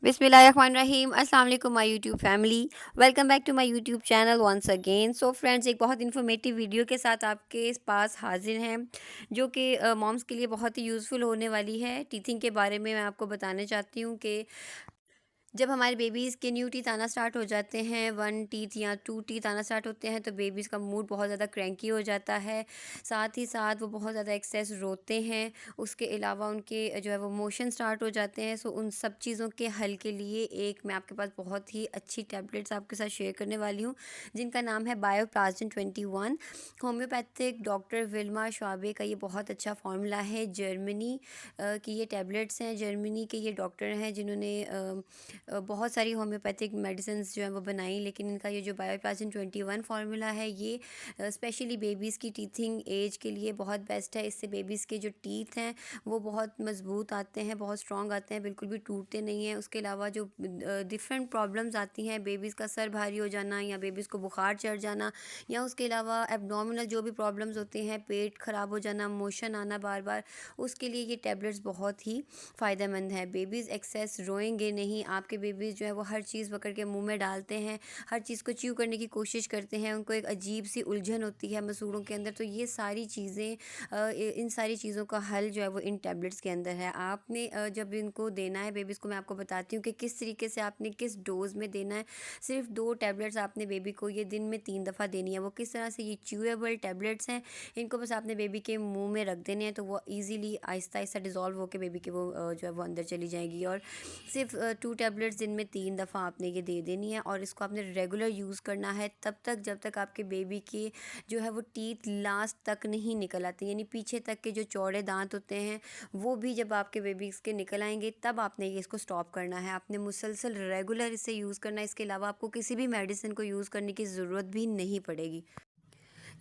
बिस्मिल्लाहिर्रहमानिर्रहीम अस्सलाम वालेकुम my YouTube family. Welcome back to my YouTube channel once again. So friends, एक बहुत इन्फॉर्मेटिव वीडियो के साथ आपके पास हाजिर हैं, जो कि मॉम्स के लिए बहुत ही यूज़फुल होने वाली है। टीथिंग के बारे में मैं आपको बताना चाहती हूँ कि जब हमारे बेबीज़ के न्यू टीथ आना स्टार्ट हो जाते हैं, वन टीथ या टू टीथ आना स्टार्ट होते हैं, तो बेबीज़ का मूड बहुत ज़्यादा क्रैंकी हो जाता है। साथ ही साथ वो बहुत ज़्यादा एक्सेस रोते हैं। उसके अलावा उनके जो है वो मोशन स्टार्ट हो जाते हैं। सो उन सब चीज़ों के हल के लिए एक मैं आपके पास बहुत ही अच्छी टैबलेट्स आपके साथ शेयर करने वाली हूँ, जिनका नाम है बायोप्लाज़िन 21। होम्योपैथिक डॉक्टर विल्मा श्वाबे का ये बहुत अच्छा फार्मूला है। जर्मनी की ये टैबलेट्स हैं। जर्मनी के ये डॉक्टर हैं जिन्होंने बहुत सारी होम्योपैथिक मेडिसिन्स जो हैं वो बनाई, लेकिन इनका ये जो बायोप्लाज़िन 21 फार्मूला है, ये स्पेशली बेबीज़ की टीथिंग एज के लिए बहुत बेस्ट है। इससे बेबीज़ के जो टीथ हैं वो बहुत मज़बूत आते हैं, बहुत स्ट्रॉन्ग आते हैं, बिल्कुल भी टूटते नहीं हैं। उसके अलावा जो डिफरेंट प्रॉब्लम्स आती हैं, बेबीज़ का सर भारी हो जाना या बेबीज़ को बुखार चढ़ जाना, या उसके अलावा एब्डोमिनल जो भी प्रॉब्लम्स होती हैं, पेट ख़राब हो जाना, मोशन आना बार बार, उसके लिए ये टैबलेट्स बहुत ही फ़ायदेमंद है। बेबीज़ एक्सेस रोएंगे नहीं। आपके बेबीज़ जो है वो हर चीज़ पकड़ के मुंह में डालते हैं, हर चीज़ को च्यू करने की कोशिश करते हैं, उनको एक अजीब सी उलझन होती है मसूड़ों के अंदर। तो ये सारी चीज़ें इन सारी चीज़ों का हल जो है वो इन टैबलेट्स के अंदर है। आपने जब इनको देना है बेबीज़ को, मैं आपको बताती हूँ कि किस तरीके से आपने किस डोज़ में देना है। सिर्फ 2 टैबलेट्स आपने बेबी को ये दिन में 3 दफ़ा देनी है। वो किस तरह से, ये च्यूएबल टैबलेट्स हैं। इनको बस आपने बेबी के मुंह में रख देने हैं, तो वो ईज़िली आहिस्ता आहिस्ता डिज़ोल्व होकर बेबी के वो जो है वो अंदर चली जाएगी। और सिर्फ 2 टैबलेट्स दिन में 3 दफ़ा आपने ये दे देनी है, और इसको आपने रेगुलर यूज़ करना है तब तक जब तक आपके बेबी के जो है वो टीथ लास्ट तक नहीं निकल आते, यानी पीछे तक के जो चौड़े दांत होते हैं वो भी जब आपके बेबीज़ के निकल आएंगे तब आपने ये इसको स्टॉप करना है। आपने मुसलसल रेगुलर इसे यूज़ करना है। इसके अलावा आपको किसी भी मेडिसिन को यूज़ करने की ज़रूरत भी नहीं पड़ेगी।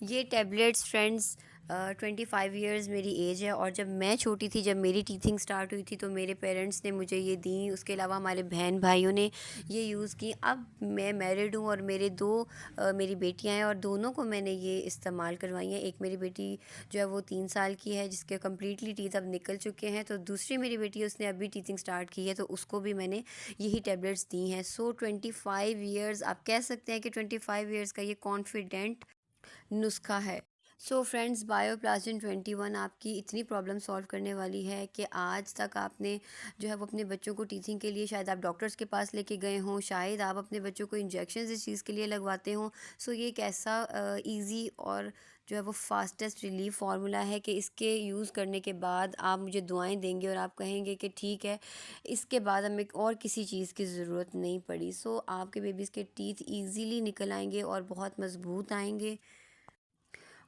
ये टैबलेट्स फ्रेंड्स 25 ईयर्स मेरी एज है, और जब मैं छोटी थी, जब मेरी टीथिंग स्टार्ट हुई थी, तो मेरे पेरेंट्स ने मुझे ये दी। उसके अलावा हमारे बहन भाइयों ने ये यूज़ की। अब मैं मैरिड हूँ और मेरे दो मेरी बेटियाँ हैं, और दोनों को मैंने ये इस्तेमाल करवाई हैं। एक मेरी बेटी जो है वो 3 साल की है, जिसके कम्प्लीटली टीथ अब निकल चुके हैं। तो दूसरी मेरी बेटी है, उसने अभी टीथिंग स्टार्ट की है, तो उसको भी मैंने यही टैबलेट्स दी हैं। सो 25 ईयर्स आप कह सकते हैं कि 25 ईयर्स का ये कॉन्फिडेंट नुस्खा है। सो फ्रेंड्स, बायोप्लाज़िन 21 आपकी इतनी प्रॉब्लम सॉल्व करने वाली है कि आज तक आपने जो है वो अपने बच्चों को टीचिंग के लिए शायद आप डॉक्टर्स के पास लेके गए हों, शायद आप अपने बच्चों को इंजेक्शन इस चीज़ के लिए लगवाते हों। सो ये एक ऐसा ईज़ी और जो है वो फास्टेस्ट रिलीफ फार्मूला है कि इसके यूज़ करने के बाद आप मुझे दुआएं देंगे और आप कहेंगे कि ठीक है, इसके बाद हमें और किसी चीज़ की ज़रूरत नहीं पड़ी। सो आपके बेबीज़ के टीथ ईज़िली निकल आएंगे और बहुत मज़बूत आएंगे।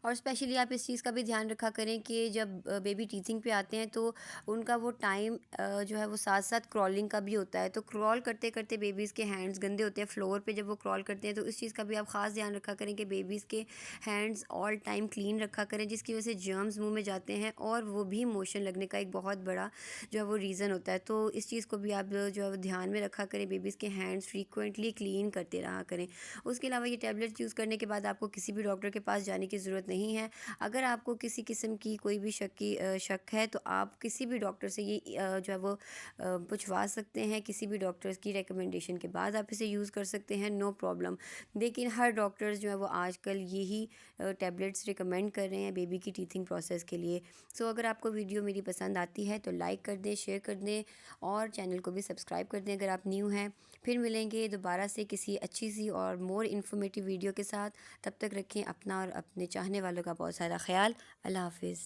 और स्पेशली आप इस चीज़ का भी ध्यान रखा करें कि जब बेबी टीथिंग पे आते हैं, तो उनका वो टाइम जो है वो साथ साथ क्रॉलिंग का भी होता है। तो क्रॉल करते करते बेबीज़ के हैंड्स गंदे होते हैं फ्लोर पे जब वो क्रॉल करते हैं, तो इस चीज़ का भी आप ख़ास ध्यान रखा करें कि बेबीज़ के हैंड्स ऑल टाइम क्लीन रखा करें, जिसकी वजह से जर्म्स मुंह में जाते हैं और वो भी मोशन लगने का एक बहुत बड़ा जो है वो रीज़न होता है। तो इस चीज़ को भी आप जो है वो ध्यान में रखा करें, बेबीज़ के हैंड्स फ्रीक्वेंटली क्लीन करते रहा करें। उसके अलावा ये टैबलेट्स यूज़ करने के बाद आपको किसी भी डॉक्टर के पास जाने की ज़रूरत नहीं है। अगर आपको किसी किस्म की कोई भी शक है, तो आप किसी भी डॉक्टर से ये जो है वो पूछवा सकते हैं। किसी भी डॉक्टर्स की रिकमेंडेशन के बाद आप इसे यूज़ कर सकते हैं, नो प्रॉब्लम। लेकिन हर डॉक्टर्स जो है वो आजकल यही टैबलेट्स रिकमेंड कर रहे हैं बेबी की टीथिंग प्रोसेस के लिए। सो अगर आपको वीडियो मेरी पसंद आती है तो लाइक कर दें, शेयर कर दें, और चैनल को भी सब्सक्राइब कर दें अगर आप न्यू हैं। फिर मिलेंगे दोबारा से किसी अच्छी सी और मोर इन्फॉर्मेटिव वीडियो के साथ। तब तक रखें अपना और अपने चाहने वालों का बहुत सारा ख्याल। अल्लाह हाफिज़।